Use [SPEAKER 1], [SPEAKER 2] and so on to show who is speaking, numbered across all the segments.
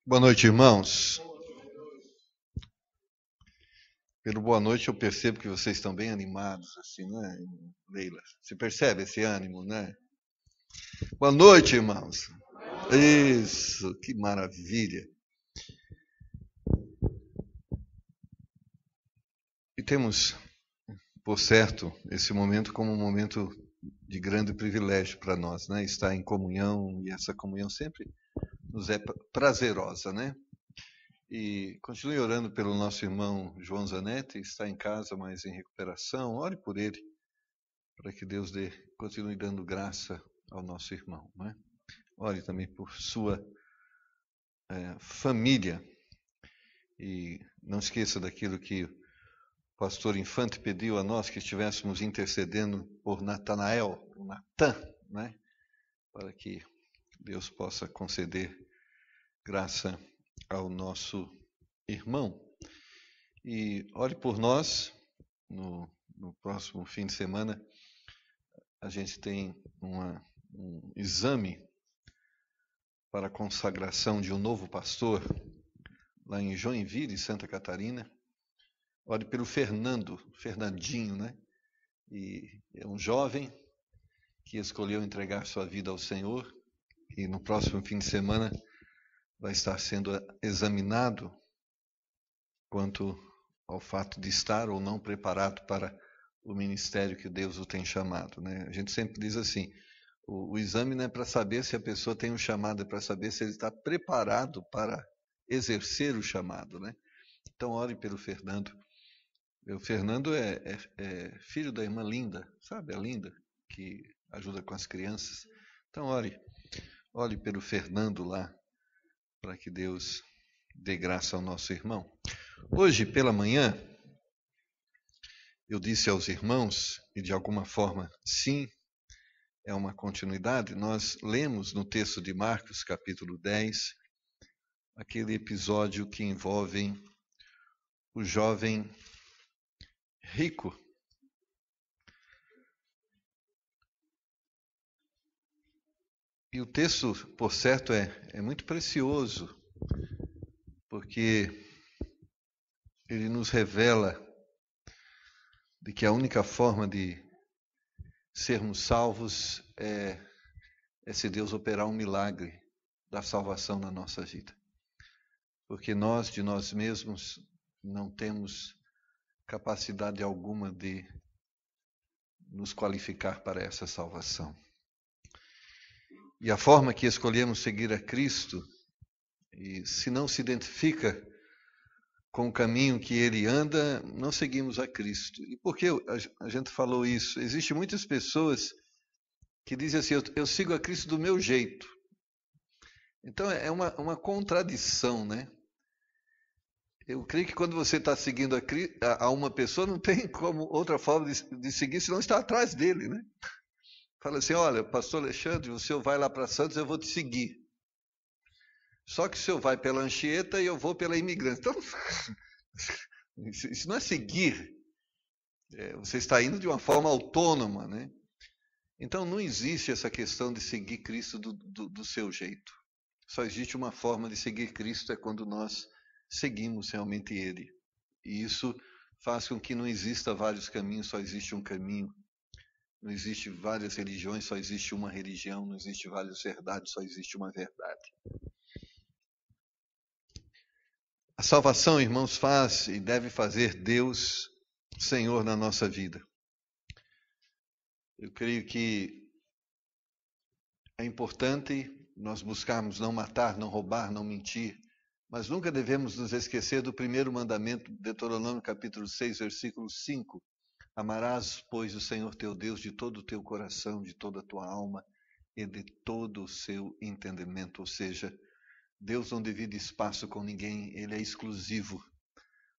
[SPEAKER 1] Boa noite, irmãos. Pelo boa noite eu percebo que vocês estão bem animados, assim, né, Leila? Você percebe esse ânimo, né? Boa noite, irmãos. Isso, que maravilha. E temos, por certo, esse momento como um momento de grande privilégio para nós, né? Estar em comunhão, e essa comunhão sempre nos é prazerosa, né? E continue orando pelo nosso irmão João Zanetti, está em casa, mas em recuperação. Ore por ele, para que Deus continue dando graça ao nosso irmão, né? Ore também por sua família. E não esqueça daquilo que o pastor Infante pediu a nós, que estivéssemos intercedendo por Natanael, por Natan, né? Para que Deus possa conceder graça ao nosso irmão. E ore por nós. No próximo fim de semana, a gente tem um exame para a consagração de um novo pastor lá em Joinville, Santa Catarina. Ore pelo Fernandinho, né? E é um jovem que escolheu entregar sua vida ao Senhor e no próximo fim de semana vai estar sendo examinado quanto ao fato de estar ou não preparado para o ministério que Deus o tem chamado, né? A gente sempre diz assim, o exame não é para saber se a pessoa tem um chamado, é para saber se ele está preparado para exercer o chamado, né? Então ore pelo Fernando. O Fernando é filho da irmã Linda, sabe? A Linda, que ajuda com as crianças. Então ore pelo Fernando lá, para que Deus dê graça ao nosso irmão. Hoje pela manhã, eu disse aos irmãos, e de alguma forma, sim, é uma continuidade, nós lemos no texto de Marcos, capítulo 10, aquele episódio que envolve o jovem rico. E o texto, por certo, é muito precioso, porque ele nos revela de que a única forma de sermos salvos é se Deus operar um milagre da salvação na nossa vida. Porque nós, de nós mesmos, não temos capacidade alguma de nos qualificar para essa salvação. E a forma que escolhemos seguir a Cristo, e se não se identifica com o caminho que ele anda, não seguimos a Cristo. E por que a gente falou isso? Existem muitas pessoas que dizem assim, eu sigo a Cristo do meu jeito. Então é uma contradição, né? Eu creio que quando você está seguindo a uma pessoa, não tem como outra forma de seguir, senão estar atrás dele, né? Fala assim, olha, pastor Alexandre, o senhor vai lá para Santos, eu vou te seguir. Só que o senhor vai pela Anchieta e eu vou pela Imigrante. Então, isso não é seguir. Você está indo de uma forma autônoma, né? Então não existe essa questão de seguir Cristo do seu jeito. Só existe uma forma de seguir Cristo, é quando nós seguimos realmente Ele. E isso faz com que não exista vários caminhos, só existe um caminho. Não existe várias religiões, só existe uma religião. Não existe várias verdades, só existe uma verdade. A salvação, irmãos, faz e deve fazer Deus Senhor na nossa vida. Eu creio que é importante nós buscarmos não matar, não roubar, não mentir, mas nunca devemos nos esquecer do primeiro mandamento, Deuteronômio capítulo 6, versículo 5. Amarás, pois, o Senhor teu Deus de todo o teu coração, de toda a tua alma e de todo o seu entendimento. Ou seja, Deus não divide espaço com ninguém, Ele é exclusivo.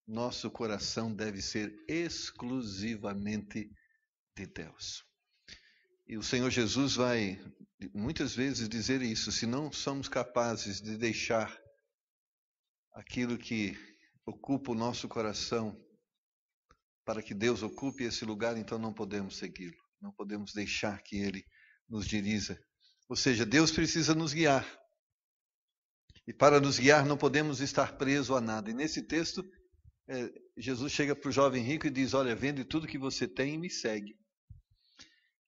[SPEAKER 1] Nosso coração deve ser exclusivamente de Deus. E o Senhor Jesus vai muitas vezes dizer isso, se não somos capazes de deixar aquilo que ocupa o nosso coração para que Deus ocupe esse lugar, então não podemos segui-lo. Não podemos deixar que Ele nos dirija. Ou seja, Deus precisa nos guiar. E para nos guiar não podemos estar presos a nada. E nesse texto, Jesus chega para o jovem rico e diz, olha, vende tudo que você tem e me segue.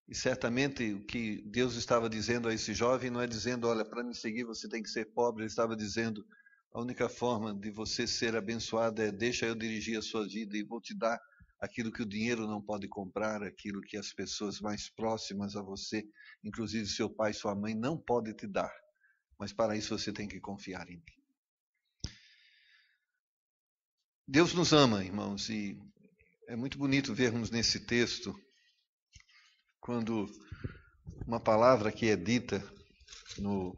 [SPEAKER 1] E certamente o que Deus estava dizendo a esse jovem não é dizendo, olha, para me seguir você tem que ser pobre. Ele estava dizendo, a única forma de você ser abençoado é deixa eu dirigir a sua vida e vou te dar aquilo que o dinheiro não pode comprar, aquilo que as pessoas mais próximas a você, inclusive seu pai e sua mãe, não podem te dar. Mas para isso você tem que confiar em mim. Deus nos ama, irmãos, e é muito bonito vermos nesse texto quando uma palavra que é dita no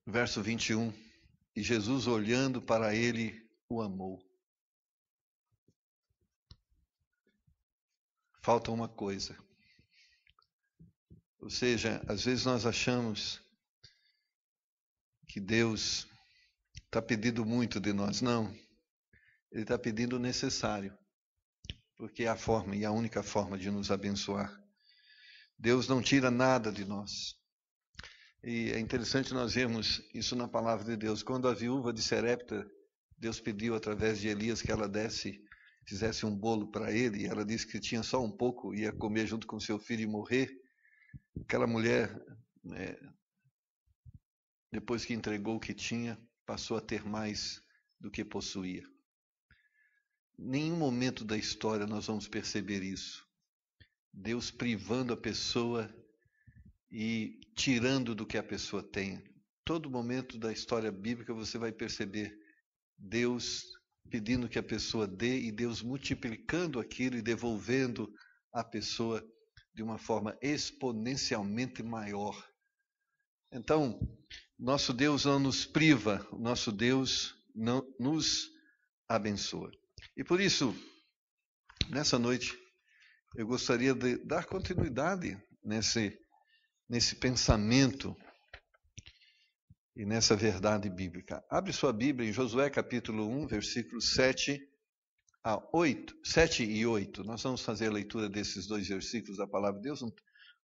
[SPEAKER 1] verso 21, e Jesus olhando para ele o amou. Falta uma coisa. Ou seja, às vezes nós achamos que Deus está pedindo muito de nós. Não. Ele está pedindo o necessário. Porque é a forma e a única forma de nos abençoar. Deus não tira nada de nós. E é interessante nós vermos isso na palavra de Deus. Quando a viúva de Serepta, Deus pediu através de Elias que ela fizesse um bolo para ele, e ela disse que tinha só um pouco, ia comer junto com seu filho e morrer. Aquela mulher, depois que entregou o que tinha, passou a ter mais do que possuía. Em nenhum momento da história nós vamos perceber isso. Deus privando a pessoa e tirando do que a pessoa tem. Todo momento da história bíblica você vai perceber Deus pedindo que a pessoa dê e Deus multiplicando aquilo e devolvendo a pessoa de uma forma exponencialmente maior. Então, nosso Deus não nos priva, nosso Deus não nos abençoa. E por isso, nessa noite, eu gostaria de dar continuidade nesse pensamento e nessa verdade bíblica. Abre sua Bíblia em Josué capítulo 1, versículos 7 e 8. Nós vamos fazer a leitura desses dois versículos da palavra de Deus,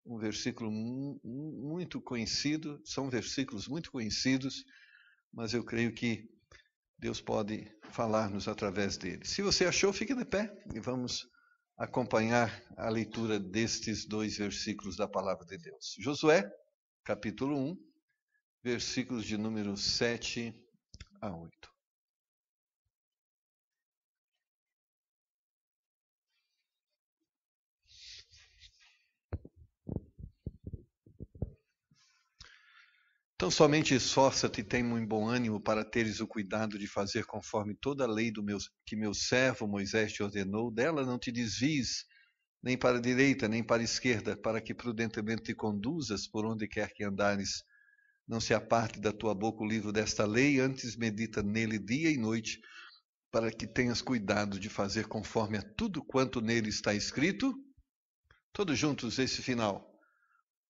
[SPEAKER 1] um versículo muito conhecido, são versículos muito conhecidos, mas eu creio que Deus pode falar-nos através dele. Se você achou, fique de pé e vamos acompanhar a leitura destes dois versículos da palavra de Deus. Josué, capítulo 1, versículos de número 7 a 8. Então somente esforça-te e tem um bom ânimo para teres o cuidado de fazer conforme toda a lei que meu servo Moisés te ordenou. Dela não te desvies, nem para a direita, nem para a esquerda, para que prudentemente te conduzas por onde quer que andares. Não se aparte da tua boca o livro desta lei, antes medita nele dia e noite, para que tenhas cuidado de fazer conforme a tudo quanto nele está escrito. Todos juntos esse final.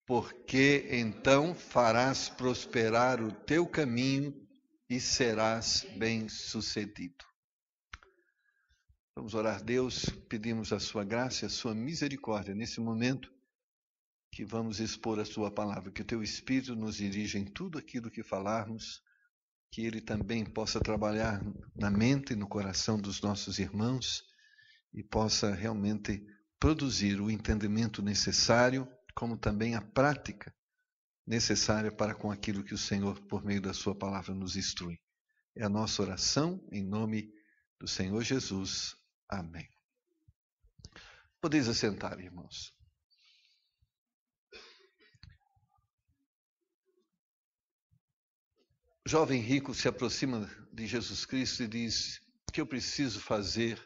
[SPEAKER 1] Porque então farás prosperar o teu caminho e serás bem-sucedido. Vamos orar, Deus, pedimos a sua graça e a sua misericórdia nesse momento que vamos expor a sua palavra, que o teu Espírito nos dirija em tudo aquilo que falarmos, que ele também possa trabalhar na mente e no coração dos nossos irmãos e possa realmente produzir o entendimento necessário, como também a prática necessária para com aquilo que o Senhor, por meio da sua palavra, nos instrui. É a nossa oração em nome do Senhor Jesus. Amém. Podeis assentar, irmãos. O jovem rico se aproxima de Jesus Cristo e diz: o que eu preciso fazer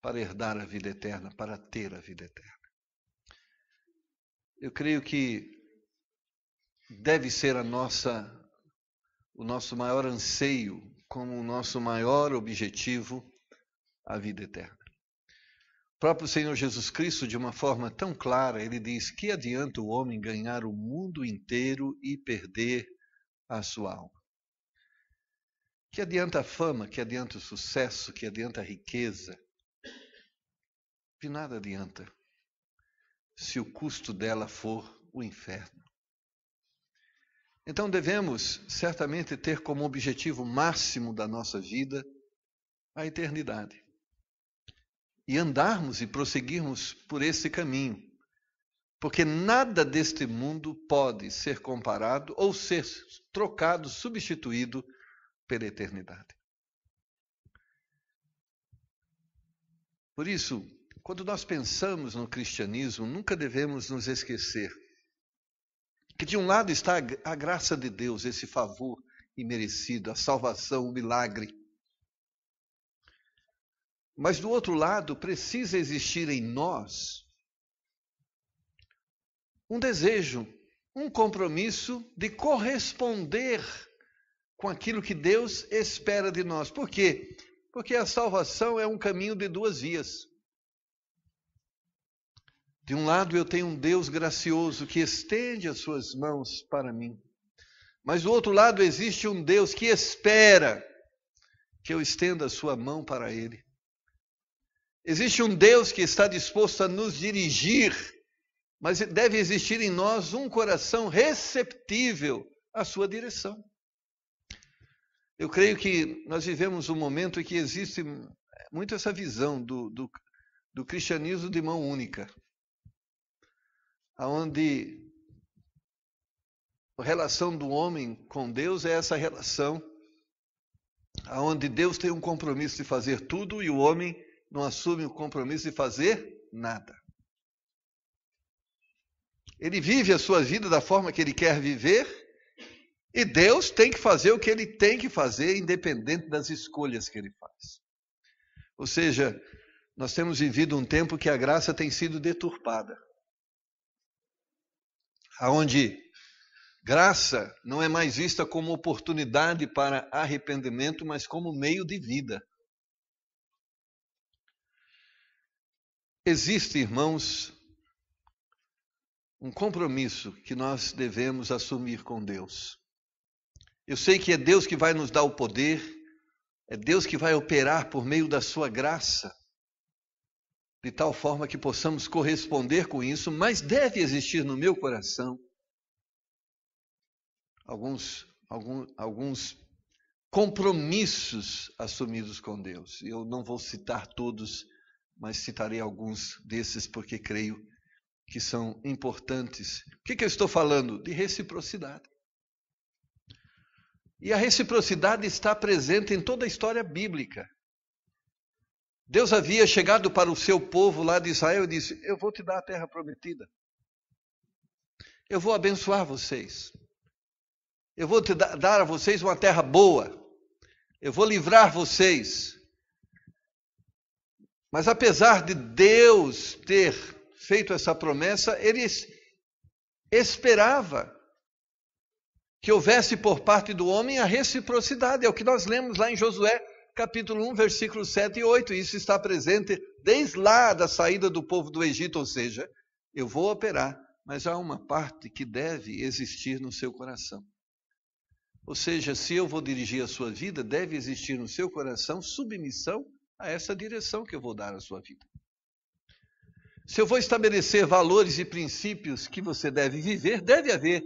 [SPEAKER 1] para herdar a vida eterna, para ter a vida eterna? Eu creio que deve ser o nosso maior anseio, como o nosso maior objetivo, a vida eterna. O próprio Senhor Jesus Cristo, de uma forma tão clara, ele diz: que adianta o homem ganhar o mundo inteiro e perder a sua alma? Que adianta a fama, que adianta o sucesso, que adianta a riqueza? De nada adianta se o custo dela for o inferno. Então devemos certamente ter como objetivo máximo da nossa vida a eternidade. E andarmos e prosseguirmos por esse caminho. Porque nada deste mundo pode ser comparado ou ser trocado, substituído pela eternidade. Por isso, quando nós pensamos no cristianismo, nunca devemos nos esquecer que de um lado está a graça de Deus, esse favor imerecido, a salvação, o milagre. Mas do outro lado, precisa existir em nós um desejo, um compromisso de corresponder com aquilo que Deus espera de nós. Por quê? Porque a salvação é um caminho de duas vias. De um lado eu tenho um Deus gracioso que estende as suas mãos para mim. Mas do outro lado existe um Deus que espera que eu estenda a sua mão para Ele. Existe um Deus que está disposto a nos dirigir, mas deve existir em nós um coração receptível à sua direção. Eu creio que nós vivemos um momento em que existe muito essa visão do cristianismo de mão única, onde a relação do homem com Deus é essa relação onde Deus tem um compromisso de fazer tudo e o homem não assume o compromisso de fazer nada. Ele vive a sua vida da forma que ele quer viver e Deus tem que fazer o que ele tem que fazer, independente das escolhas que ele faz. Ou seja, nós temos vivido um tempo que a graça tem sido deturpada. Onde graça não é mais vista como oportunidade para arrependimento, mas como meio de vida. Existe, irmãos, um compromisso que nós devemos assumir com Deus. Eu sei que é Deus que vai nos dar o poder, é Deus que vai operar por meio da sua graça, de tal forma que possamos corresponder com isso, mas deve existir no meu coração alguns compromissos assumidos com Deus. Eu não vou citar todos, mas citarei alguns desses porque creio que são importantes. O que eu estou falando? De reciprocidade. E a reciprocidade está presente em toda a história bíblica. Deus havia chegado para o seu povo lá de Israel e disse: eu vou te dar a terra prometida. Eu vou abençoar vocês. Eu vou dar a vocês uma terra boa. Eu vou livrar vocês. Mas apesar de Deus ter feito essa promessa, ele esperava que houvesse por parte do homem a reciprocidade. É o que nós lemos lá em Josué, capítulo 1, versículos 7 e 8. Isso está presente desde lá da saída do povo do Egito. Ou seja, eu vou operar, mas há uma parte que deve existir no seu coração. Ou seja, se eu vou dirigir a sua vida, deve existir no seu coração submissão a essa direção que eu vou dar à sua vida. Se eu vou estabelecer valores e princípios que você deve viver, deve haver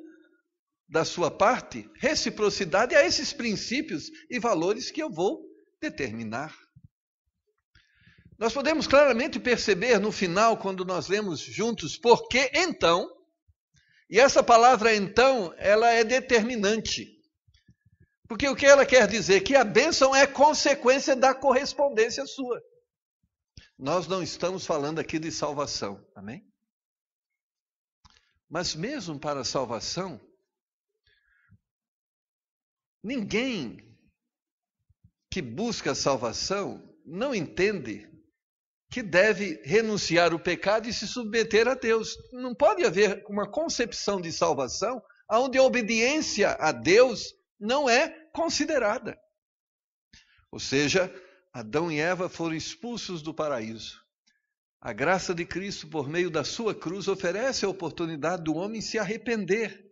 [SPEAKER 1] da sua parte reciprocidade a esses princípios e valores que eu vou determinar. Nós podemos claramente perceber no final, quando nós lemos juntos, porque então, e essa palavra então, ela é determinante. Porque o que ela quer dizer? Que a bênção é consequência da correspondência sua. Nós não estamos falando aqui de salvação, amém? Mas mesmo para a salvação, ninguém que busca a salvação não entende que deve renunciar ao pecado e se submeter a Deus. Não pode haver uma concepção de salvação onde a obediência a Deus não é considerada. Ou seja, Adão e Eva foram expulsos do paraíso. A graça de Cristo, por meio da sua cruz, oferece a oportunidade do homem se arrepender.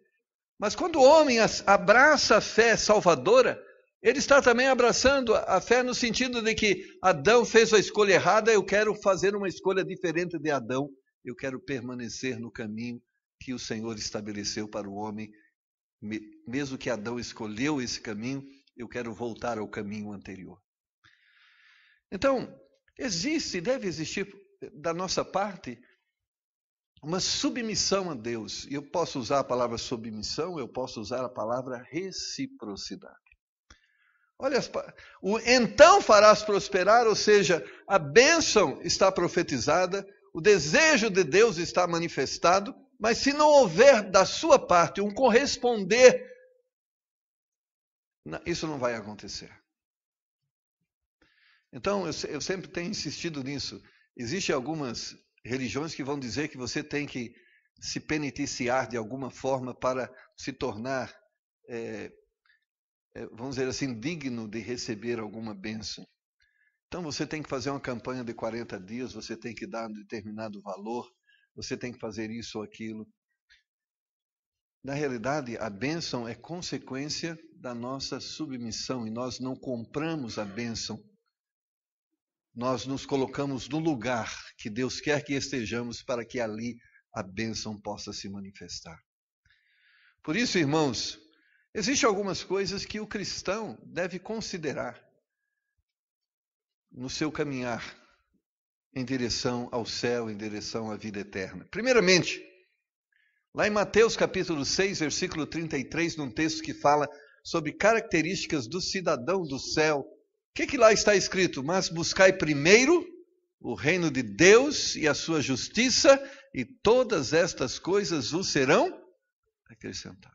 [SPEAKER 1] Mas quando o homem abraça a fé salvadora, ele está também abraçando a fé no sentido de que Adão fez a escolha errada, eu quero fazer uma escolha diferente de Adão, eu quero permanecer no caminho que o Senhor estabeleceu para o homem, Mesmo que Adão escolheu esse caminho, eu quero voltar ao caminho anterior. Então, deve existir da nossa parte uma submissão a Deus. E eu posso usar a palavra submissão, eu posso usar a palavra reciprocidade. Olha, então farás prosperar, ou seja, a bênção está profetizada, o desejo de Deus está manifestado, mas se não houver da sua parte um corresponder, isso não vai acontecer. Então, eu sempre tenho insistido nisso. Existem algumas religiões que vão dizer que você tem que se penitenciar de alguma forma para se tornar, vamos dizer assim, digno de receber alguma bênção. Então, você tem que fazer uma campanha de 40 dias, você tem que dar um determinado valor, você tem que fazer isso ou aquilo. Na realidade, a bênção é consequência da nossa submissão e nós não compramos a bênção. Nós nos colocamos no lugar que Deus quer que estejamos para que ali a bênção possa se manifestar. Por isso, irmãos, existem algumas coisas que o cristão deve considerar no seu caminhar em direção ao céu, em direção à vida eterna. Primeiramente, lá em Mateus capítulo 6, versículo 33, num texto que fala sobre características do cidadão do céu, o que lá está escrito? Mas buscai primeiro o reino de Deus e a sua justiça, e todas estas coisas vos serão acrescentadas.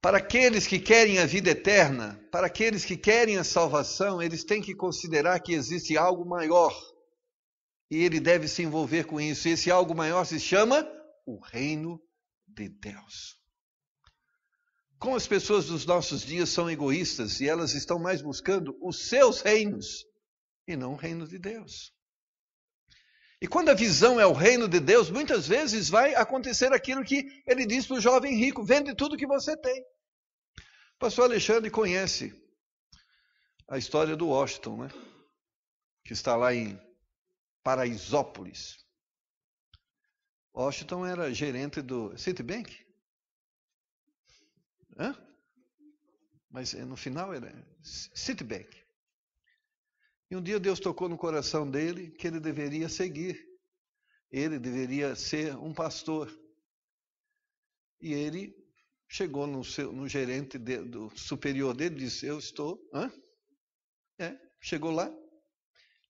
[SPEAKER 1] Para aqueles que querem a vida eterna, para aqueles que querem a salvação, eles têm que considerar que existe algo maior. E ele deve se envolver com isso. E esse algo maior se chama o reino de Deus. Como as pessoas dos nossos dias são egoístas e elas estão mais buscando os seus reinos e não o reino de Deus. E quando a visão é o reino de Deus, muitas vezes vai acontecer aquilo que ele diz para o jovem rico: vende tudo que você tem. O pastor Alexandre conhece a história do Washington, né? Que está lá em Paraisópolis. Washington era gerente do Citibank. Mas no final era Citibank. E um dia Deus tocou no coração dele que ele deveria seguir. Ele deveria ser um pastor. E ele chegou no gerente do superior dele e disse: eu estou... Chegou lá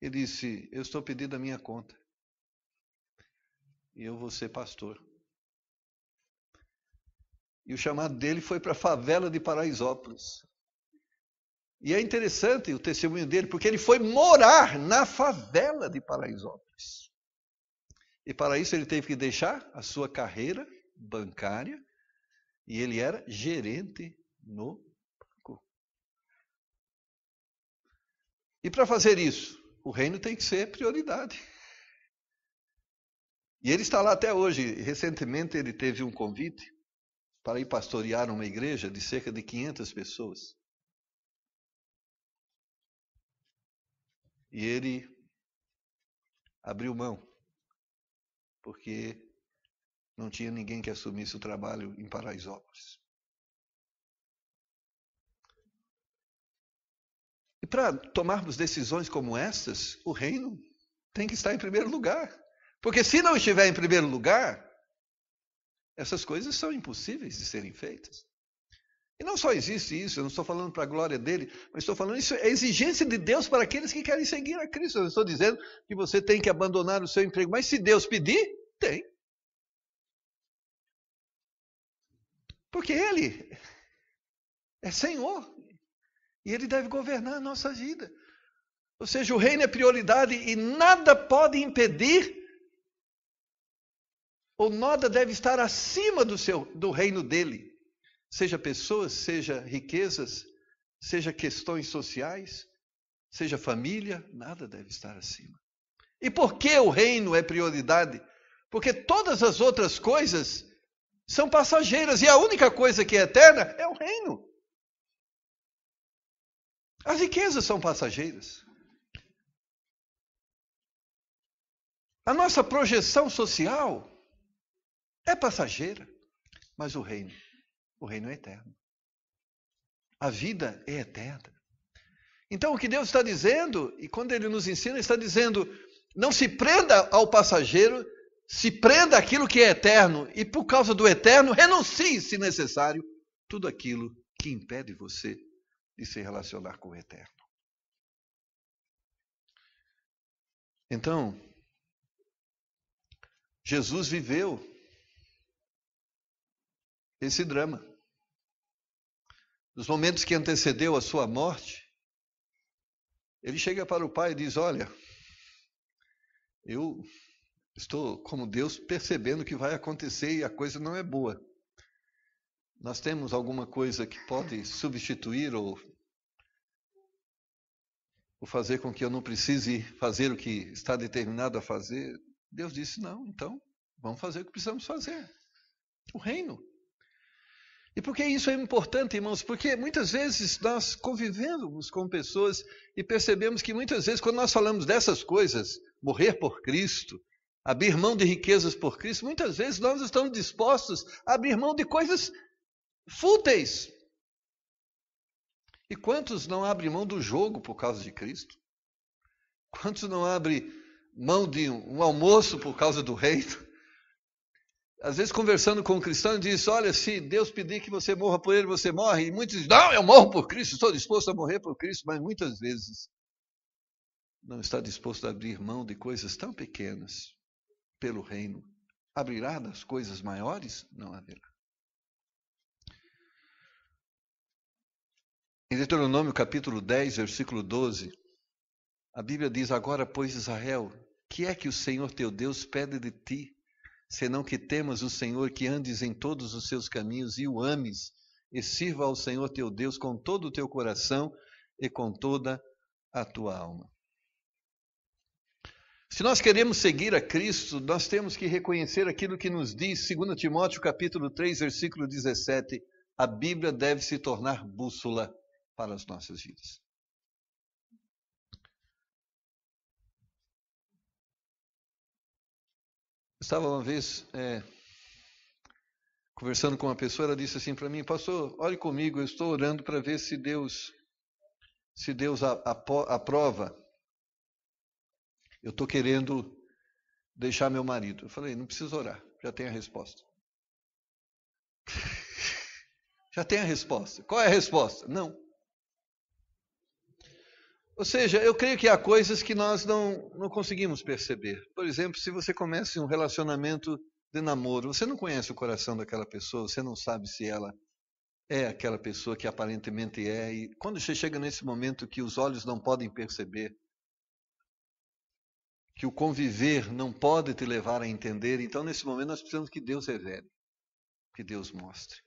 [SPEAKER 1] e disse: eu estou pedindo a minha conta. E eu vou ser pastor. E o chamado dele foi para a favela de Paraisópolis. E é interessante o testemunho dele, porque ele foi morar na favela de Paraisópolis. E para isso ele teve que deixar a sua carreira bancária, e ele era gerente no banco. E para fazer isso, o reino tem que ser prioridade. E ele está lá até hoje. Recentemente ele teve um convite para ir pastorear uma igreja de cerca de 500 pessoas. E ele abriu mão, porque não tinha ninguém que assumisse o trabalho em Paraisópolis. E para tomarmos decisões como estas, o reino tem que estar em primeiro lugar. Porque se não estiver em primeiro lugar, essas coisas são impossíveis de serem feitas. E não só existe isso, eu não estou falando para a glória dele, mas estou falando isso é exigência de Deus para aqueles que querem seguir a Cristo. Eu não estou dizendo que você tem que abandonar o seu emprego, mas se Deus pedir, tem. Porque Ele é Senhor e Ele deve governar a nossa vida. Ou seja, o reino é prioridade e nada pode impedir, ou nada deve estar acima do reino dele. Seja pessoas, seja riquezas, seja questões sociais, seja família, nada deve estar acima. E por que o reino é prioridade? Porque todas as outras coisas são passageiras e a única coisa que é eterna é o reino. As riquezas são passageiras. A nossa projeção social É passageira, mas o reino é eterno. A vida é eterna. Então, o que Deus está dizendo, e quando Ele nos ensina, Ele está dizendo, não se prenda ao passageiro, se prenda àquilo que é eterno, e por causa do eterno, renuncie, se necessário, tudo aquilo que impede você de se relacionar com o eterno. Então, Jesus viveu esse drama. Nos momentos que antecedeu a sua morte, ele chega para o Pai e diz, olha, eu estou, como Deus, percebendo o que vai acontecer e a coisa não é boa. Nós temos alguma coisa que pode substituir ou fazer com que eu não precise fazer o que está determinado a fazer? Deus disse, não, então vamos fazer o que precisamos fazer. O reino. E por que isso é importante, irmãos? Porque muitas vezes nós convivemos com pessoas e percebemos que muitas vezes quando nós falamos dessas coisas, morrer por Cristo, abrir mão de riquezas por Cristo, muitas vezes nós estamos dispostos a abrir mão de coisas fúteis. E quantos não abrem mão do jogo por causa de Cristo? Quantos não abrem mão de um almoço por causa do reino? Às vezes, conversando com um cristão, diz, olha, se Deus pedir que você morra por ele, você morre. E muitos dizem, não, eu morro por Cristo, estou disposto a morrer por Cristo. Mas muitas vezes não está disposto a abrir mão de coisas tão pequenas pelo reino. Abrirá das coisas maiores? Não haverá. Em Deuteronômio capítulo 10, versículo 12, a Bíblia diz, agora, pois, Israel, que é que o Senhor teu Deus pede de ti, senão que temas o Senhor, que andes em todos os seus caminhos e o ames, e sirva ao Senhor teu Deus com todo o teu coração e com toda a tua alma. Se nós queremos seguir a Cristo, nós temos que reconhecer aquilo que nos diz 2 Timóteo capítulo 3, versículo 17, a Bíblia deve se tornar bússola para as nossas vidas. Estava uma vez conversando com uma pessoa, ela disse assim para mim, pastor, olhe comigo, eu estou orando para ver se Deus aprova. Eu estou querendo deixar meu marido. Eu falei, não precisa orar, já tem a resposta. Já tem a resposta. Qual é a resposta? Não. Ou seja, eu creio que há coisas que nós não conseguimos perceber. Por exemplo, se você começa um relacionamento de namoro, você não conhece o coração daquela pessoa, você não sabe se ela é aquela pessoa que aparentemente é. E quando você chega nesse momento que os olhos não podem perceber, que o conviver não pode te levar a entender, então nesse momento nós precisamos que Deus revele, que Deus mostre.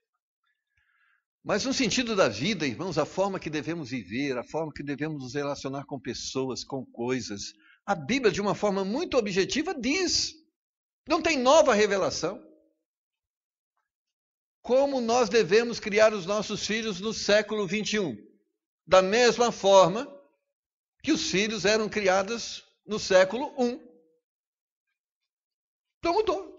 [SPEAKER 1] Mas no sentido da vida, irmãos, a forma que devemos viver, a forma que devemos nos relacionar com pessoas, com coisas, a Bíblia, de uma forma muito objetiva, diz, não tem nova revelação, como nós devemos criar os nossos filhos no século 21, da mesma forma que os filhos eram criados no século 1. Então mudou.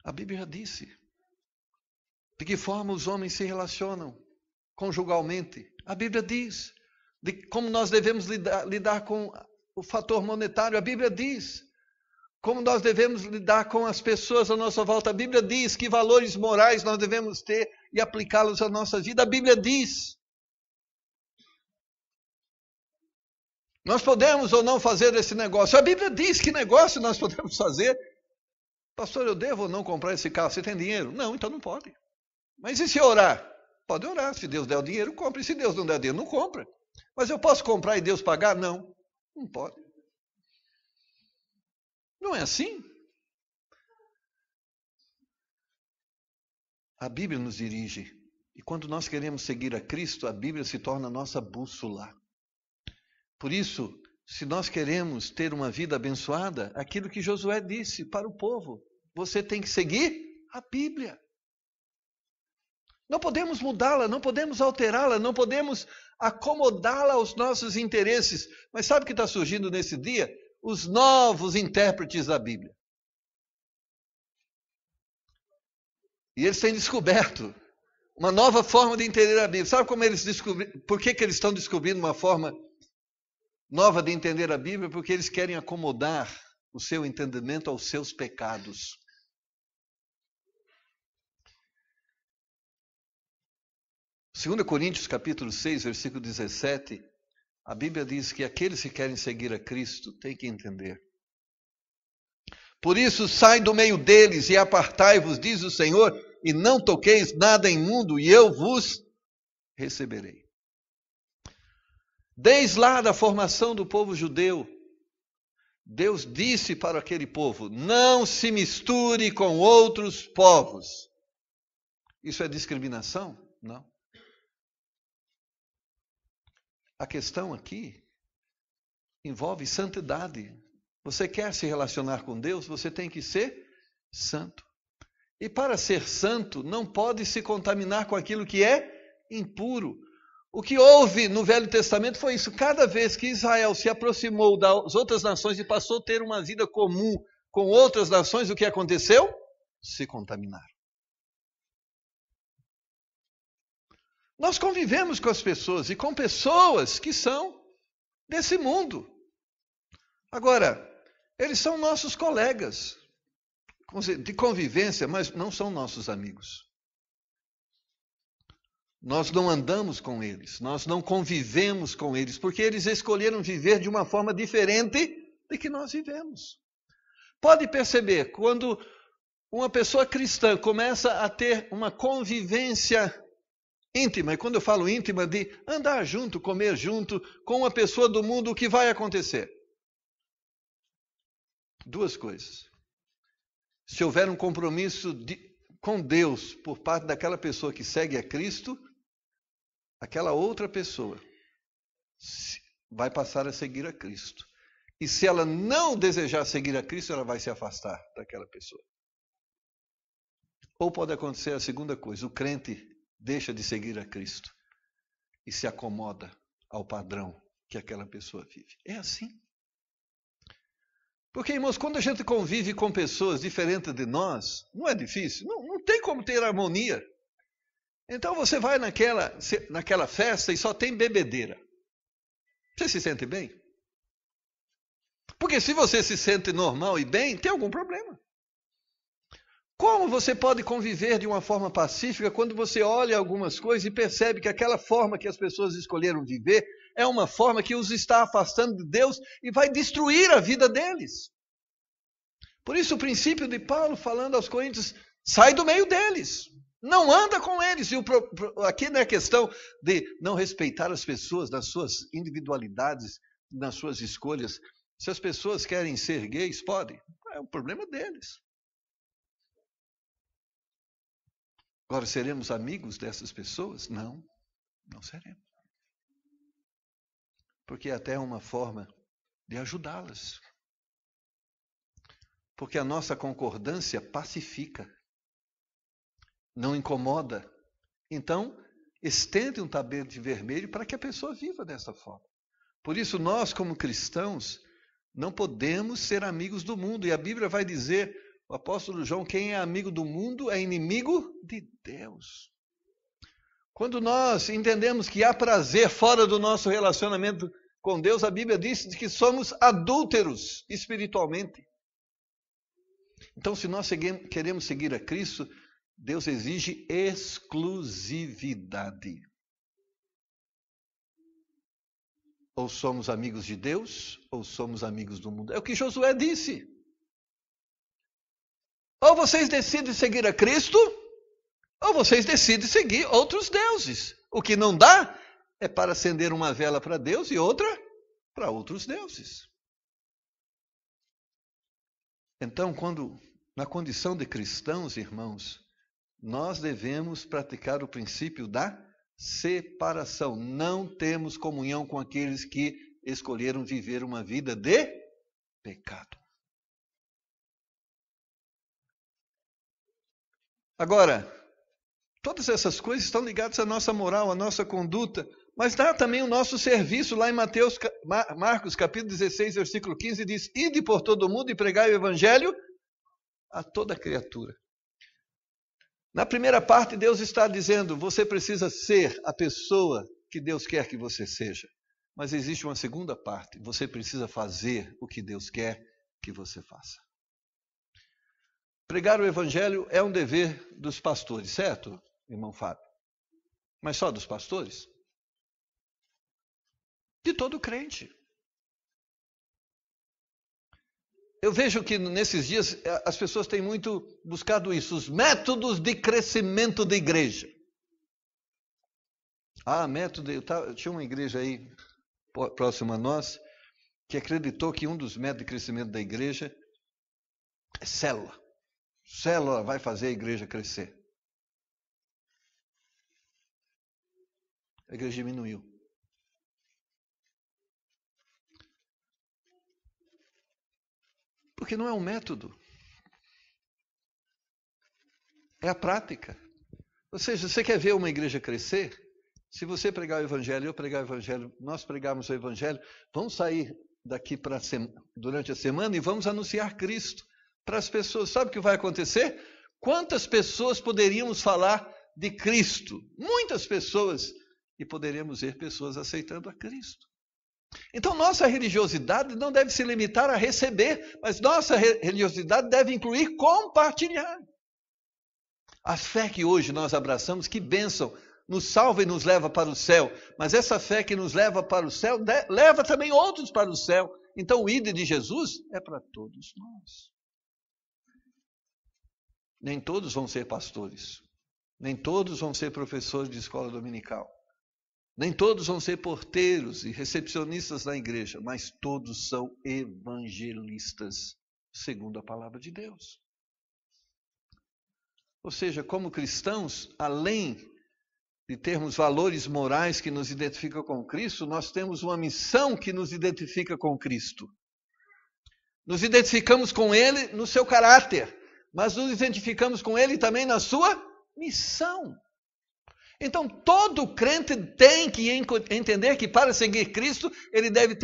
[SPEAKER 1] A Bíblia já disse de que forma os homens se relacionam conjugalmente. A Bíblia diz de como nós devemos lidar com o fator monetário. A Bíblia diz como nós devemos lidar com as pessoas à nossa volta. A Bíblia diz que valores morais nós devemos ter e aplicá-los à nossa vida. A Bíblia diz. Nós podemos ou não fazer esse negócio. A Bíblia diz que negócio nós podemos fazer. Pastor, eu devo ou não comprar esse carro? Você tem dinheiro? Não, então não pode. Mas e se orar? Pode orar. Se Deus der o dinheiro, compre. Se Deus não der dinheiro, não compra. Mas eu posso comprar e Deus pagar? Não, não pode. Não é assim. A Bíblia nos dirige. E quando nós queremos seguir a Cristo, a Bíblia se torna a nossa bússola. Por isso, se nós queremos ter uma vida abençoada, aquilo que Josué disse para o povo, você tem que seguir a Bíblia. Não podemos mudá-la, não podemos alterá-la, não podemos acomodá-la aos nossos interesses. Mas sabe o que está surgindo nesse dia? os novos intérpretes da Bíblia. E eles têm descoberto uma nova forma de entender a Bíblia. Sabe como eles descobriram? Por que eles estão descobrindo uma forma nova de entender a Bíblia? Porque eles querem acomodar o seu entendimento aos seus pecados. Segundo Coríntios capítulo 6, versículo 17, a Bíblia diz que aqueles que querem seguir a Cristo têm que entender. Por isso, sai do meio deles e apartai-vos, diz o Senhor, e não toqueis nada imundo, e eu vos receberei. Desde lá da formação do povo judeu, Deus disse para aquele povo, não se misture com outros povos. Isso é discriminação? Não. A questão aqui envolve santidade. Você quer se relacionar com Deus, você tem que ser santo. E para ser santo, não pode se contaminar com aquilo que é impuro. O que houve no Velho Testamento foi isso. Cada vez que Israel se aproximou das outras nações e passou a ter uma vida comum com outras nações, o que aconteceu? Se contaminaram. Nós convivemos com as pessoas e com pessoas que são desse mundo. Agora, eles são nossos colegas de convivência, mas não são nossos amigos. Nós não andamos com eles, nós não convivemos com eles, porque eles escolheram viver de uma forma diferente de que nós vivemos. Pode perceber, quando uma pessoa cristã começa a ter uma convivência íntima, e quando eu falo íntima, de andar junto, comer junto, com uma pessoa do mundo, o que vai acontecer? Duas coisas. Se houver um compromisso com Deus por parte daquela pessoa que segue a Cristo, aquela outra pessoa vai passar a seguir a Cristo. E se ela não desejar seguir a Cristo, ela vai se afastar daquela pessoa. Ou pode acontecer a segunda coisa, o crente deixa de seguir a Cristo e se acomoda ao padrão que aquela pessoa vive. É assim. Porque, irmãos, quando a gente convive com pessoas diferentes de nós, não é difícil, não tem como ter harmonia. Então você vai naquela festa e só tem bebedeira. Você se sente bem? Porque se você se sente normal e bem, tem algum problema. Como você pode conviver de uma forma pacífica quando você olha algumas coisas e percebe que aquela forma que as pessoas escolheram viver é uma forma que os está afastando de Deus e vai destruir a vida deles? Por isso o princípio de Paulo falando aos Coríntios, sai do meio deles, não anda com eles. E aqui não é questão de não respeitar as pessoas nas suas individualidades, nas suas escolhas. Se as pessoas querem ser gays, podem, é o problema deles. Agora, seremos amigos dessas pessoas? Não, não seremos. Porque até é uma forma de ajudá-las. Porque a nossa concordância pacifica, não incomoda. Então, estende um tapete vermelho para que a pessoa viva dessa forma. Por isso, nós, como cristãos, não podemos ser amigos do mundo. E a Bíblia vai dizer, o apóstolo João, quem é amigo do mundo é inimigo de Deus. Quando nós entendemos que há prazer fora do nosso relacionamento com Deus, a Bíblia diz que somos adúlteros espiritualmente. Então, se nós queremos seguir a Cristo, Deus exige exclusividade. Ou somos amigos de Deus, ou somos amigos do mundo. É o que Josué disse. Ou vocês decidem seguir a Cristo, ou vocês decidem seguir outros deuses. O que não dá é para acender uma vela para Deus e outra para outros deuses. Então, na condição de cristãos, irmãos, nós devemos praticar o princípio da separação. Não temos comunhão com aqueles que escolheram viver uma vida de pecado. Agora, todas essas coisas estão ligadas à nossa moral, à nossa conduta, Mas dá também o nosso serviço lá em Marcos capítulo 16, versículo 15, diz: ide por todo o mundo e pregai o evangelho a toda criatura. Na primeira parte, Deus está dizendo, você precisa ser a pessoa que Deus quer que você seja. Mas existe uma segunda parte, você precisa fazer o que Deus quer que você faça. Pregar o evangelho é um dever dos pastores, certo, irmão Fábio? Mas só dos pastores? De todo crente. Eu vejo que nesses dias as pessoas têm muito buscado isso, os métodos de crescimento da igreja. Tinha uma igreja aí próxima a nós que acreditou que um dos métodos de crescimento da igreja é célula. Célula vai fazer a igreja crescer. A igreja diminuiu. Porque não é um método. É a prática. Ou seja, você quer ver uma igreja crescer? Se você pregar o evangelho, eu pregar o evangelho, nós pregarmos o evangelho, vamos sair daqui durante a semana e vamos anunciar Cristo para as pessoas. Sabe o que vai acontecer? Quantas pessoas poderíamos falar de Cristo? Muitas pessoas. E poderíamos ver pessoas aceitando a Cristo. Então, nossa religiosidade não deve se limitar a receber, mas nossa religiosidade deve incluir compartilhar. A fé que hoje nós abraçamos, que bênção, nos salva e nos leva para o céu, mas essa fé que nos leva para o céu, leva também outros para o céu. Então, o ide de Jesus é para todos nós. Nem todos vão ser pastores, nem todos vão ser professores de escola dominical. Nem todos vão ser porteiros e recepcionistas na igreja, mas todos são evangelistas, segundo a palavra de Deus. Ou seja, como cristãos, além de termos valores morais que nos identificam com Cristo, nós temos uma missão que nos identifica com Cristo. Nos identificamos com Ele no seu caráter, mas nos identificamos com Ele também na sua missão. Então, todo crente tem que entender que para seguir Cristo, ele deve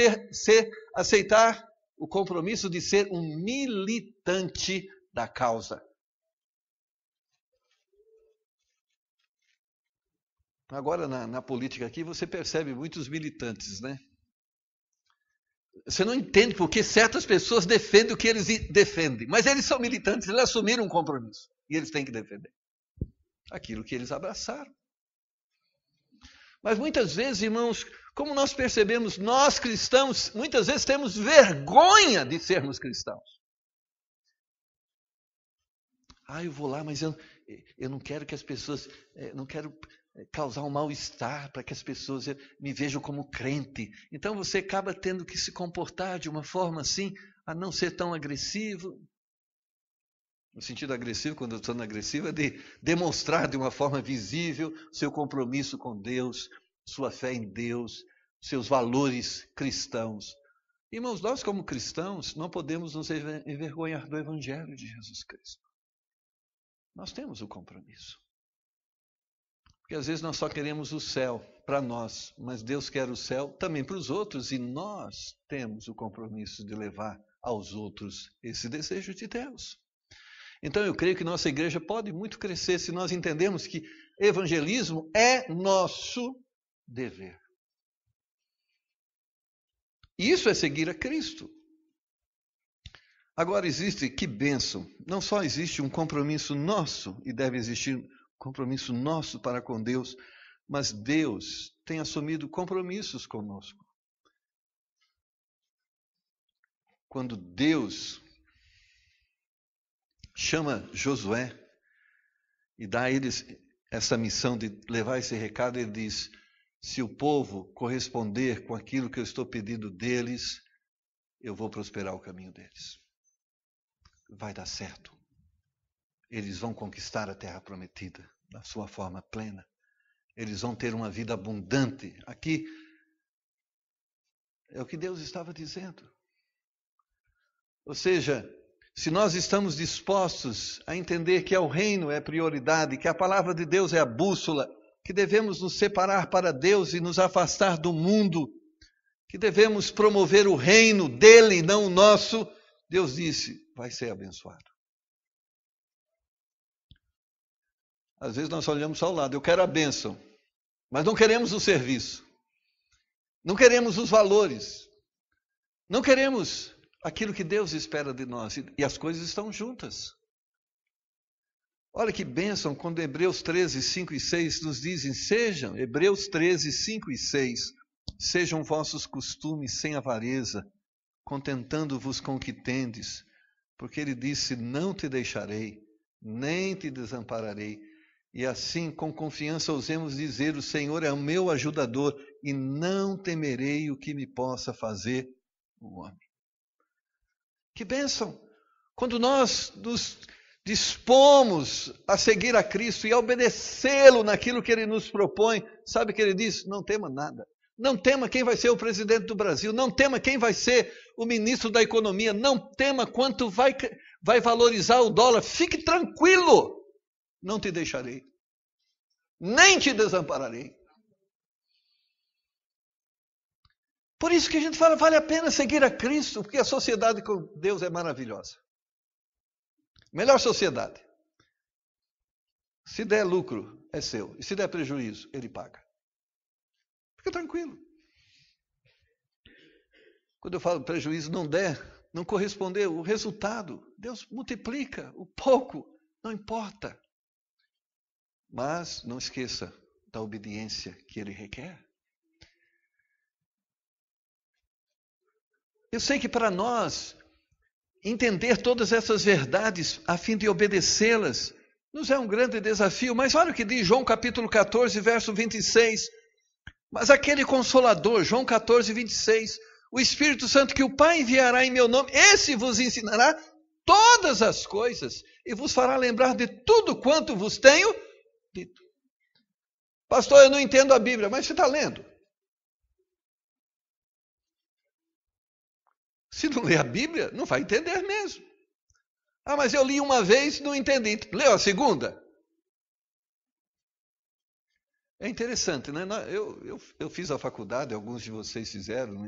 [SPEAKER 1] aceitar o compromisso de ser um militante da causa. Agora, na política aqui, você percebe muitos militantes, né? Você não entende porque certas pessoas defendem o que eles defendem, mas eles são militantes, eles assumiram um compromisso e eles têm que defender aquilo que eles abraçaram. Mas muitas vezes, irmãos, como nós percebemos, nós cristãos, muitas vezes temos vergonha de sermos cristãos. Eu vou lá, mas eu não quero que as pessoas, não quero causar um mal-estar para que as pessoas me vejam como crente. Então você acaba tendo que se comportar de uma forma assim, a não ser tão agressivo. No sentido agressivo, quando eu estou no agressivo, é de demonstrar de uma forma visível seu compromisso com Deus, sua fé em Deus, seus valores cristãos. Irmãos, nós como cristãos não podemos nos envergonhar do Evangelho de Jesus Cristo. Nós temos o compromisso. Porque às vezes nós só queremos o céu para nós, mas Deus quer o céu também para os outros, e nós temos o compromisso de levar aos outros esse desejo de Deus. Então eu creio que nossa igreja pode muito crescer se nós entendermos que evangelismo é nosso dever. Isso é seguir a Cristo. Agora existe, que bênção, não só existe um compromisso nosso, e deve existir um compromisso nosso para com Deus, mas Deus tem assumido compromissos conosco. Quando Deus chama Josué e dá a eles essa missão de levar esse recado, ele diz: se o povo corresponder com aquilo que eu estou pedindo deles, eu vou prosperar o caminho deles. Vai dar certo. Eles vão conquistar a terra prometida na sua forma plena. Eles vão ter uma vida abundante. Aqui é o que Deus estava dizendo. Ou seja, se nós estamos dispostos a entender que o reino é prioridade, que a palavra de Deus é a bússola, que devemos nos separar para Deus e nos afastar do mundo, que devemos promover o reino dele, não o nosso, Deus disse, vai ser abençoado. Às vezes nós olhamos só ao lado, eu quero a bênção, mas não queremos o serviço, não queremos os valores, não queremos aquilo que Deus espera de nós, e as coisas estão juntas. Olha que bênção quando Hebreus 13, 5 e 6 nos dizem, Hebreus 13, 5 e 6, sejam vossos costumes sem avareza, contentando-vos com o que tendes, porque ele disse, não te deixarei, nem te desampararei. E assim, com confiança, ousemos dizer, o Senhor é o meu ajudador, e não temerei o que me possa fazer o homem. Que bênção! Quando nós nos dispomos a seguir a Cristo e a obedecê-lo naquilo que Ele nos propõe, sabe o que Ele diz? Não tema nada. Não tema quem vai ser o presidente do Brasil, não tema quem vai ser o ministro da economia, não tema quanto vai valorizar o dólar. Fique tranquilo, não te deixarei, nem te desampararei. Por isso que a gente fala, vale a pena seguir a Cristo, porque a sociedade com Deus é maravilhosa. Melhor sociedade. Se der lucro, é seu. E se der prejuízo, Ele paga. Fica tranquilo. Quando eu falo prejuízo, não corresponder, o resultado, Deus multiplica. O pouco, não importa. Mas não esqueça da obediência que Ele requer. Eu sei que para nós, entender todas essas verdades, a fim de obedecê-las, nos é um grande desafio. Mas olha o que diz João capítulo 14, verso 26. Mas aquele Consolador, João 14, 26, o Espírito Santo que o Pai enviará em meu nome, esse vos ensinará todas as coisas e vos fará lembrar de tudo quanto vos tenho dito. Pastor, eu não entendo a Bíblia, mas você está lendo. Se não ler a Bíblia, não vai entender mesmo. Ah, mas eu li uma vez e não entendi. Leu a segunda? É interessante, né? Eu fiz a faculdade, alguns de vocês fizeram,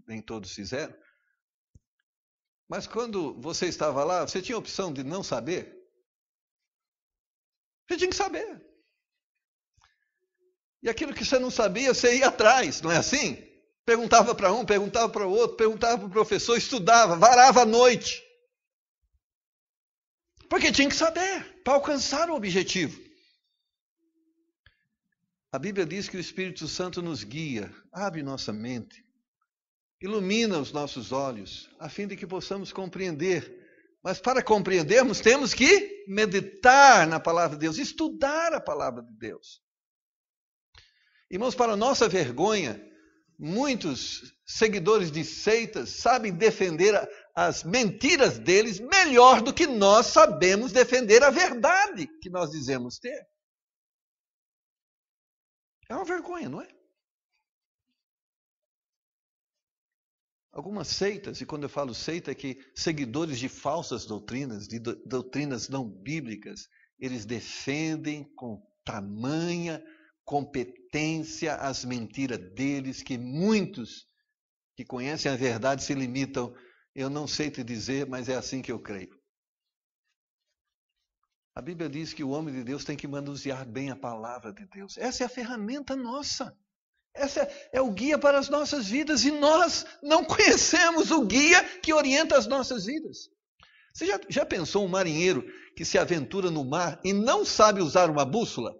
[SPEAKER 1] nem todos fizeram. Mas quando você estava lá, você tinha a opção de não saber? Você tinha que saber. E aquilo que você não sabia, você ia atrás, não é assim? Perguntava para um, perguntava para o outro, perguntava para o professor, estudava, varava a noite. Porque tinha que saber, para alcançar o objetivo. A Bíblia diz que o Espírito Santo nos guia, abre nossa mente, ilumina os nossos olhos, a fim de que possamos compreender. Mas para compreendermos, temos que meditar na palavra de Deus, estudar a palavra de Deus. Irmãos, para nossa vergonha, muitos seguidores de seitas sabem defender as mentiras deles melhor do que nós sabemos defender a verdade que nós dizemos ter. É uma vergonha, não é? Algumas seitas, e quando eu falo seita é que seguidores de falsas doutrinas, de doutrinas não bíblicas, eles defendem com tamanha competência as mentiras deles, que muitos que conhecem a verdade se limitam, eu não sei te dizer, mas é assim que eu creio. A Bíblia diz que o homem de Deus tem que manusear bem a palavra de Deus. Essa é a ferramenta nossa. Essa é o guia para as nossas vidas. E nós não conhecemos o guia que orienta as nossas vidas. Você já pensou um marinheiro que se aventura no mar e não sabe usar uma bússola?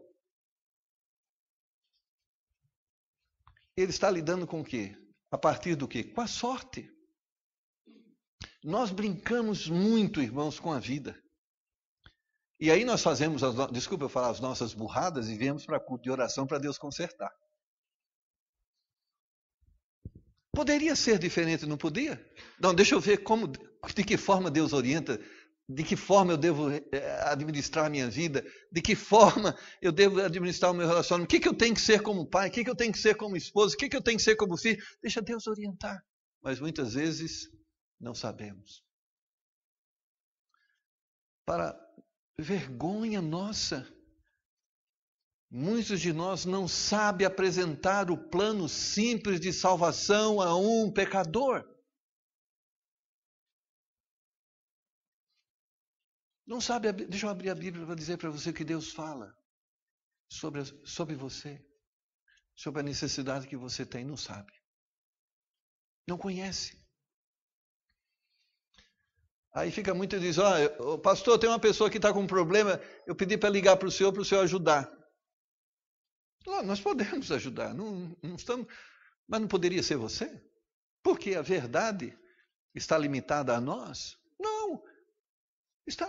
[SPEAKER 1] Ele está lidando com o quê? A partir do quê? Com a sorte. Nós brincamos muito, irmãos, com a vida. E aí nós fazemos, desculpa eu falar, as nossas burradas e viemos para culto de oração para Deus consertar. Poderia ser diferente, não podia? Não, deixa eu ver de que forma Deus orienta, de que forma eu devo administrar a minha vida, de que forma eu devo administrar o meu relacionamento, o que eu tenho que ser como pai, o que eu tenho que ser como esposa, o que eu tenho que ser como filho. Deixa Deus orientar. Mas muitas vezes não sabemos. Para vergonha nossa, Muitos de nós não sabem apresentar o plano simples de salvação a um pecador. Não sabe, deixa eu abrir a Bíblia para dizer para você o que Deus fala sobre você, sobre a necessidade que você tem, não sabe. Não conhece. Aí fica muito e diz, pastor, tem uma pessoa que está com um problema, eu pedi para ligar para o senhor ajudar. Nós podemos ajudar, não estamos, mas não poderia ser você? Porque a verdade está limitada a nós? Não, está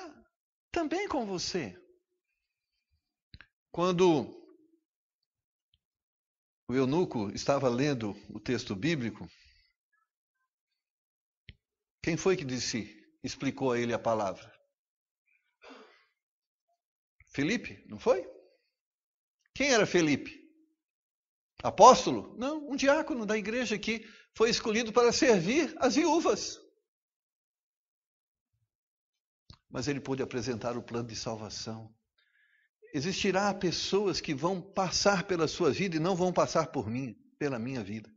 [SPEAKER 1] também com você. Quando o eunuco estava lendo o texto bíblico, quem foi que explicou a ele a palavra? Felipe, não foi? Quem era Felipe? Apóstolo? Não, um diácono da igreja que foi escolhido para servir as viúvas. Mas ele pôde apresentar o plano de salvação. Existirá pessoas que vão passar pela sua vida e não vão passar pela minha vida.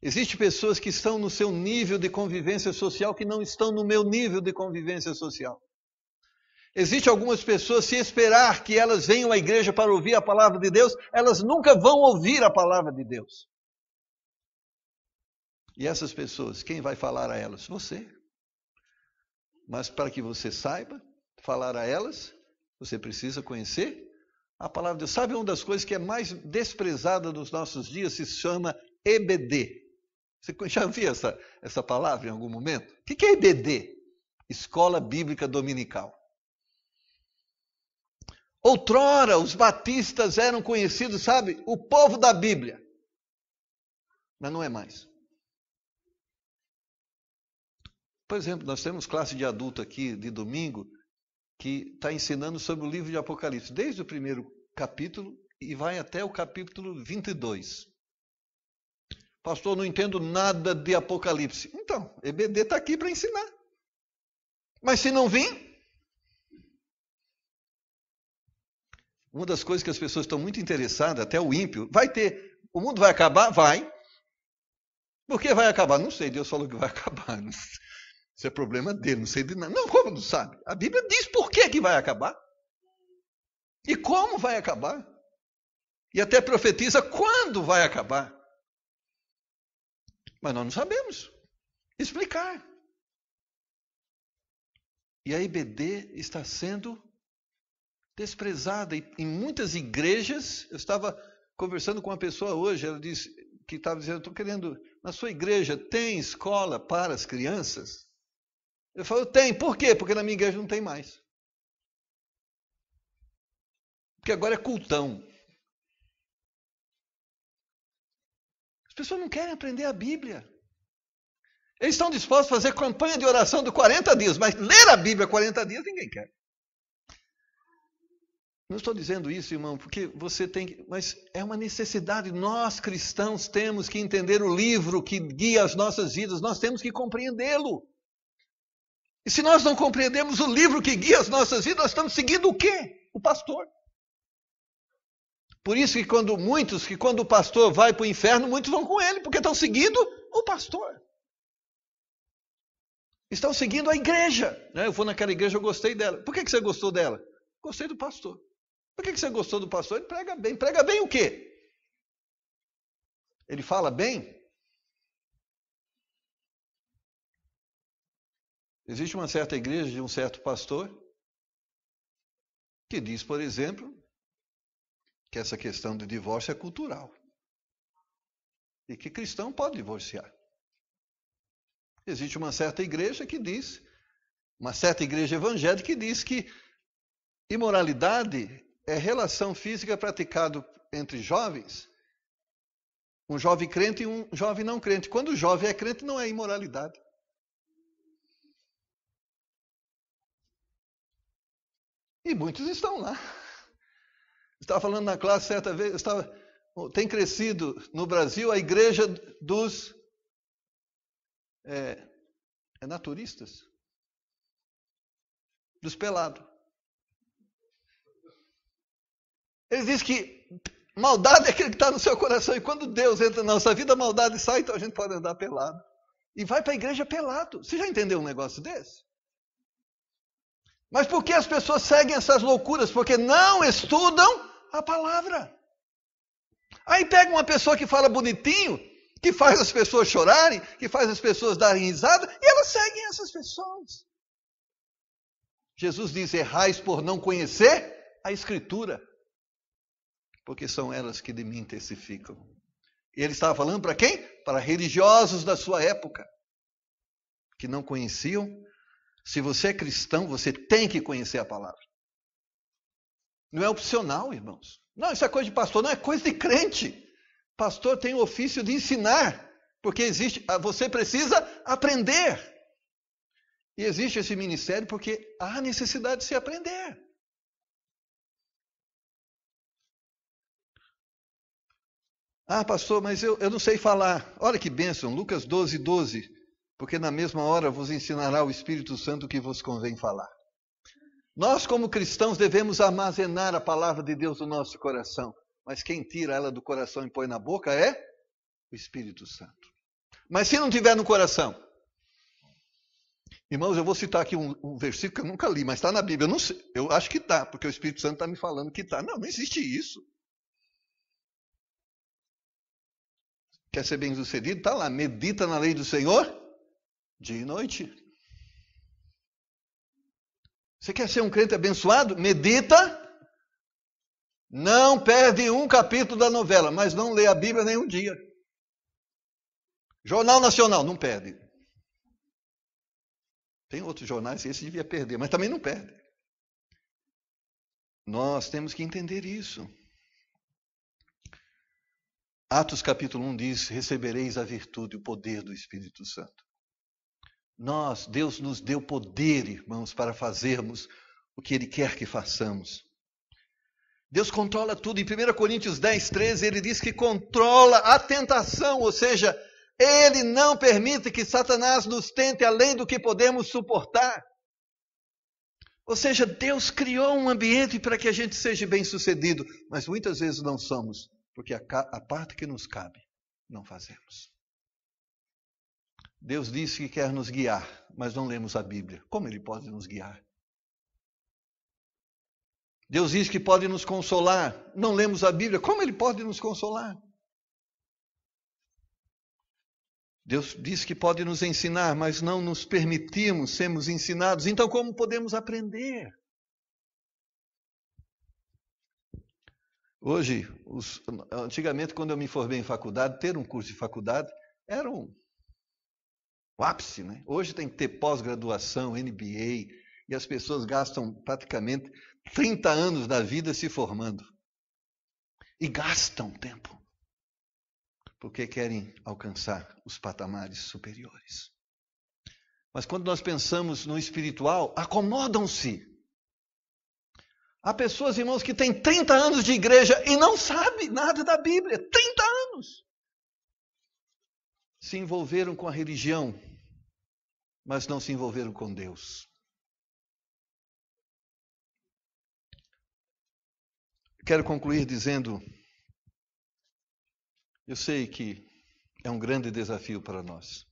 [SPEAKER 1] Existem pessoas que estão no seu nível de convivência social que não estão no meu nível de convivência social. Existem algumas pessoas, se esperar que elas venham à igreja para ouvir a palavra de Deus, elas nunca vão ouvir a palavra de Deus. E essas pessoas, quem vai falar a elas? Você. Mas para que você saiba falar a elas, você precisa conhecer a palavra de Deus. Sabe uma das coisas que é mais desprezada nos nossos dias? Se chama EBD. Você já viu essa palavra em algum momento? O que é EBD? Escola Bíblica Dominical. Outrora, os batistas eram conhecidos, sabe? O povo da Bíblia. Mas não é mais. Por exemplo, nós temos classe de adulto aqui de domingo que está ensinando sobre o livro de Apocalipse, desde o primeiro capítulo e vai até o capítulo 22. Pastor, não entendo nada de Apocalipse. Então, EBD está aqui para ensinar. Mas se não vir... Uma das coisas que as pessoas estão muito interessadas, até o ímpio, o mundo vai acabar? Vai. Por que vai acabar? Não sei, Deus falou que vai acabar. Isso é problema dele, não sei de nada. Não, como não sabe? A Bíblia diz por que vai acabar. E como vai acabar. E até profetiza quando vai acabar. Mas nós não sabemos explicar. E a EBD está sendo desprezada. E em muitas igrejas, eu estava conversando com uma pessoa hoje, ela disse que estava dizendo, estou querendo, na sua igreja tem escola para as crianças? Eu falo, tem. Por quê? Porque na minha igreja não tem mais. Porque agora é cultão. As pessoas não querem aprender a Bíblia. Eles estão dispostos a fazer campanha de oração de 40 dias, mas ler a Bíblia 40 dias ninguém quer. Não estou dizendo isso, irmão, porque você tem que... Mas é uma necessidade. Nós, cristãos, temos que entender o livro que guia as nossas vidas. Nós temos que compreendê-lo. E se nós não compreendemos o livro que guia as nossas vidas, nós estamos seguindo o quê? O pastor. Por isso que quando o pastor vai para o inferno, muitos vão com ele, porque estão seguindo o pastor. Estão seguindo a igreja. Eu vou naquela igreja, eu gostei dela. Por que você gostou dela? Gostei do pastor. Por que você gostou do pastor? Ele prega bem. Prega bem o quê? Ele fala bem? Existe uma certa igreja de um certo pastor que diz, por exemplo, que essa questão de divórcio é cultural. E que cristão pode divorciar. Existe uma certa igreja que diz, uma certa igreja evangélica que diz que imoralidade é relação física praticada entre jovens, um jovem crente e um jovem não crente. Quando o jovem é crente, não é imoralidade. E muitos estão lá. Estava falando na classe certa vez, tem crescido no Brasil a igreja dos naturistas, dos pelados. Ele diz que maldade é aquele que está no seu coração. E quando Deus entra na nossa vida, a maldade sai, então a gente pode andar pelado. E vai para a igreja pelado. Você já entendeu um negócio desse? Mas por que as pessoas seguem essas loucuras? Porque não estudam a palavra. Aí pega uma pessoa que fala bonitinho, que faz as pessoas chorarem, que faz as pessoas darem risada, e elas seguem essas pessoas. Jesus diz: errais por não conhecer a Escritura, porque são elas que de mim testificam. E ele estava falando para quem? Para religiosos da sua época, que não conheciam. Se você é cristão, você tem que conhecer a palavra. Não é opcional, irmãos. Não, isso é coisa de pastor, não, é coisa de crente. Pastor tem o ofício de ensinar, porque você precisa aprender. E existe esse ministério porque há necessidade de se aprender. Ah, pastor, mas eu não sei falar. Olha que bênção, Lucas 12, 12. Porque na mesma hora vos ensinará o Espírito Santo o que vos convém falar. Nós, como cristãos, devemos armazenar a palavra de Deus no nosso coração. Mas quem tira ela do coração e põe na boca é o Espírito Santo. Mas se não tiver no coração... Irmãos, eu vou citar aqui um versículo que eu nunca li, mas está na Bíblia. Eu não sei, eu acho que está, porque o Espírito Santo está me falando que está. Não existe isso. Quer ser bem-sucedido? Está lá, medita na lei do Senhor dia e noite. Você quer ser um crente abençoado? Medita. Não perde um capítulo da novela, mas não lê a Bíblia nem um dia. Jornal Nacional, não perde. Tem outros jornais, esse devia perder, mas também não perde. Nós temos que entender isso. Atos capítulo 1 diz: recebereis a virtude, o poder do Espírito Santo. Deus nos deu poder, irmãos, para fazermos o que Ele quer que façamos. Deus controla tudo. Em 1 Coríntios 10, 13, ele diz que controla a tentação, ou seja, Ele não permite que Satanás nos tente além do que podemos suportar. Ou seja, Deus criou um ambiente para que a gente seja bem-sucedido, mas muitas vezes não somos, porque a parte que nos cabe, não fazemos. Deus disse que quer nos guiar, mas não lemos a Bíblia. Como Ele pode nos guiar? Deus diz que pode nos consolar, não lemos a Bíblia. Como Ele pode nos consolar? Deus diz que pode nos ensinar, mas não nos permitimos sermos ensinados. Então, como podemos aprender? Hoje, antigamente, quando eu me formei em faculdade, ter um curso de faculdade era o ápice, né? Hoje tem que ter pós-graduação, MBA, e as pessoas gastam praticamente 30 anos da vida se formando. E gastam tempo, porque querem alcançar os patamares superiores. Mas quando nós pensamos no espiritual, acomodam-se. Há pessoas, irmãos, que têm 30 anos de igreja e não sabem nada da Bíblia. 30 anos! Se envolveram com a religião, mas não se envolveram com Deus. Quero concluir dizendo, eu sei que é um grande desafio para nós,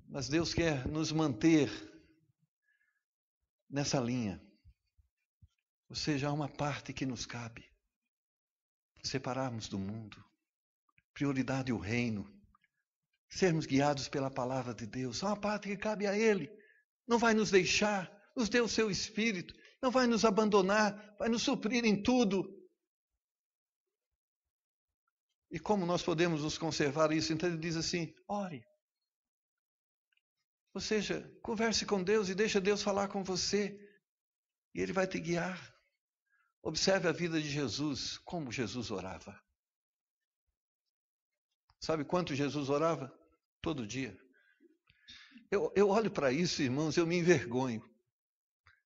[SPEAKER 1] mas Deus quer nos manter nessa linha. Ou seja, há uma parte que nos cabe. Separarmos do mundo. Prioridade o reino. Sermos guiados pela palavra de Deus. Há uma parte que cabe a Ele. Não vai nos deixar. Nos dê o seu Espírito. Não vai nos abandonar. Vai nos suprir em tudo. E como nós podemos nos conservar isso? Então ele diz assim, ore. Ou seja, converse com Deus e deixa Deus falar com você. E Ele vai te guiar. Observe a vida de Jesus, como Jesus orava. Sabe quanto Jesus orava? Todo dia. Eu olho para isso, irmãos, eu me envergonho.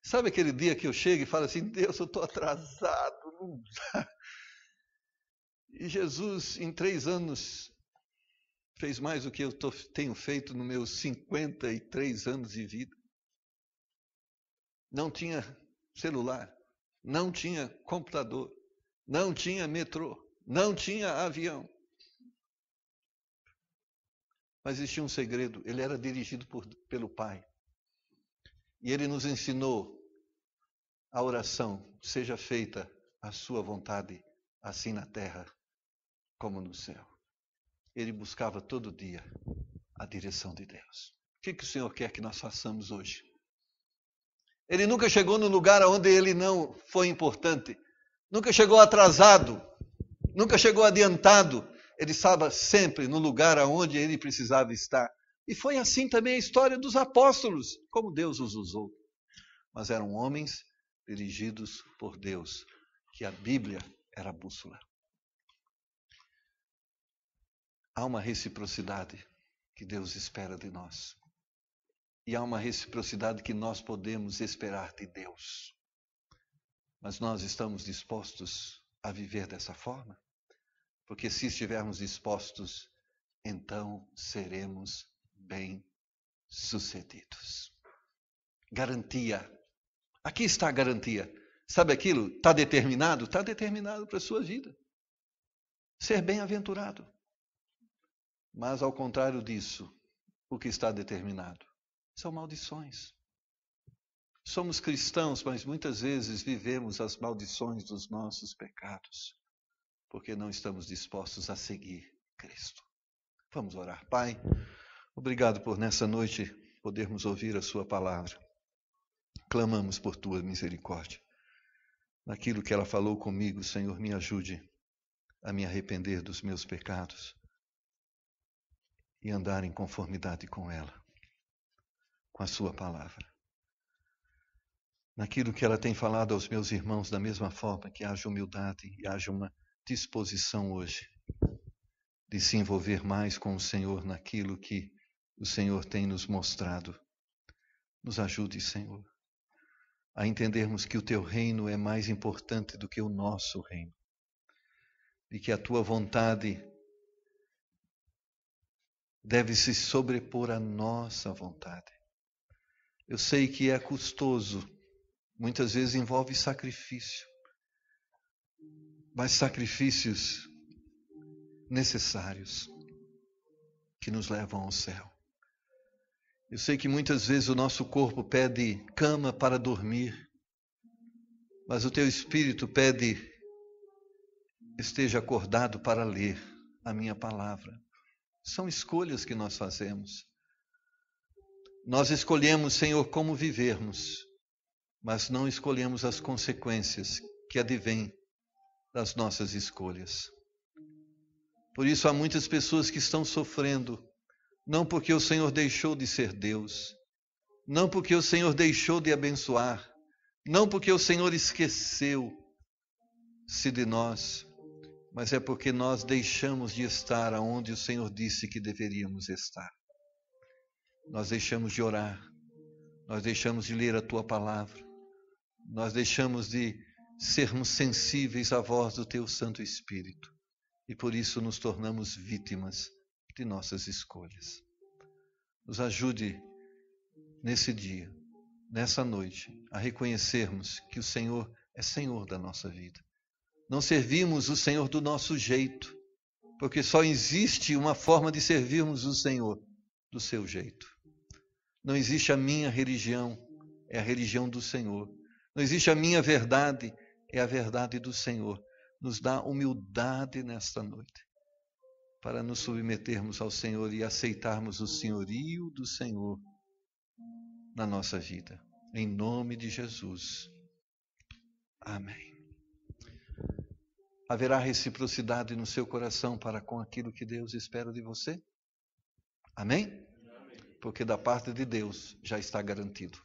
[SPEAKER 1] Sabe aquele dia que eu chego e falo assim, Deus, eu estou atrasado, não dá. E Jesus, em 3 anos, fez mais do que eu tenho feito nos meus 53 anos de vida. Não tinha celular. não tinha computador, não tinha metrô, não tinha avião. Mas existia um segredo, ele era dirigido pelo Pai. E ele nos ensinou a oração, seja feita a sua vontade, assim na terra como no céu. Ele buscava todo dia a direção de Deus. O que o Senhor quer que nós façamos hoje? Ele nunca chegou no lugar onde ele não foi importante. Nunca chegou atrasado. Nunca chegou adiantado. Ele estava sempre no lugar onde ele precisava estar. E foi assim também a história dos apóstolos, como Deus os usou. Mas eram homens dirigidos por Deus, que a Bíblia era a bússola. Há uma reciprocidade que Deus espera de nós. E há uma reciprocidade que nós podemos esperar de Deus. Mas nós estamos dispostos a viver dessa forma? Porque se estivermos dispostos, então seremos bem-sucedidos. Garantia. Aqui está a garantia. Sabe aquilo? Está determinado? Está determinado para a sua vida. Ser bem-aventurado. Mas ao contrário disso, o que está determinado são maldições. Somos cristãos, mas muitas vezes vivemos as maldições dos nossos pecados, porque não estamos dispostos a seguir Cristo. Vamos orar. Pai, obrigado por nessa noite podermos ouvir a sua palavra. Clamamos por tua misericórdia. Naquilo que ela falou comigo, Senhor, me ajude a me arrepender dos meus pecados e andar em conformidade com ela, com a sua palavra. Naquilo que ela tem falado aos meus irmãos, da mesma forma, que haja humildade e haja uma disposição hoje de se envolver mais com o Senhor naquilo que o Senhor tem nos mostrado. Nos ajude, Senhor, a entendermos que o teu reino é mais importante do que o nosso reino e que a tua vontade deve se sobrepor à nossa vontade. Eu sei que é custoso, muitas vezes envolve sacrifício, mas sacrifícios necessários que nos levam ao céu. Eu sei que muitas vezes o nosso corpo pede cama para dormir, mas o teu espírito pede esteja acordado para ler a minha palavra. São escolhas que nós fazemos. Nós escolhemos, Senhor, como vivermos, mas não escolhemos as consequências que advêm das nossas escolhas. Por isso há muitas pessoas que estão sofrendo, não porque o Senhor deixou de ser Deus, não porque o Senhor deixou de abençoar, não porque o Senhor esqueceu-se de nós, mas é porque nós deixamos de estar aonde o Senhor disse que deveríamos estar. Nós deixamos de orar, nós deixamos de ler a tua palavra, nós deixamos de sermos sensíveis à voz do teu Santo Espírito e por isso nos tornamos vítimas de nossas escolhas. Nos ajude nesse dia, nessa noite, a reconhecermos que o Senhor é Senhor da nossa vida. Não servimos o Senhor do nosso jeito, porque só existe uma forma de servirmos o Senhor do seu jeito. Não existe a minha religião, é a religião do Senhor. Não existe a minha verdade, é a verdade do Senhor. Nos dá humildade nesta noite, para nos submetermos ao Senhor e aceitarmos o senhorio do Senhor na nossa vida. Em nome de Jesus. Amém. Haverá reciprocidade no seu coração para com aquilo que Deus espera de você? Amém? Porque da parte de Deus já está garantido.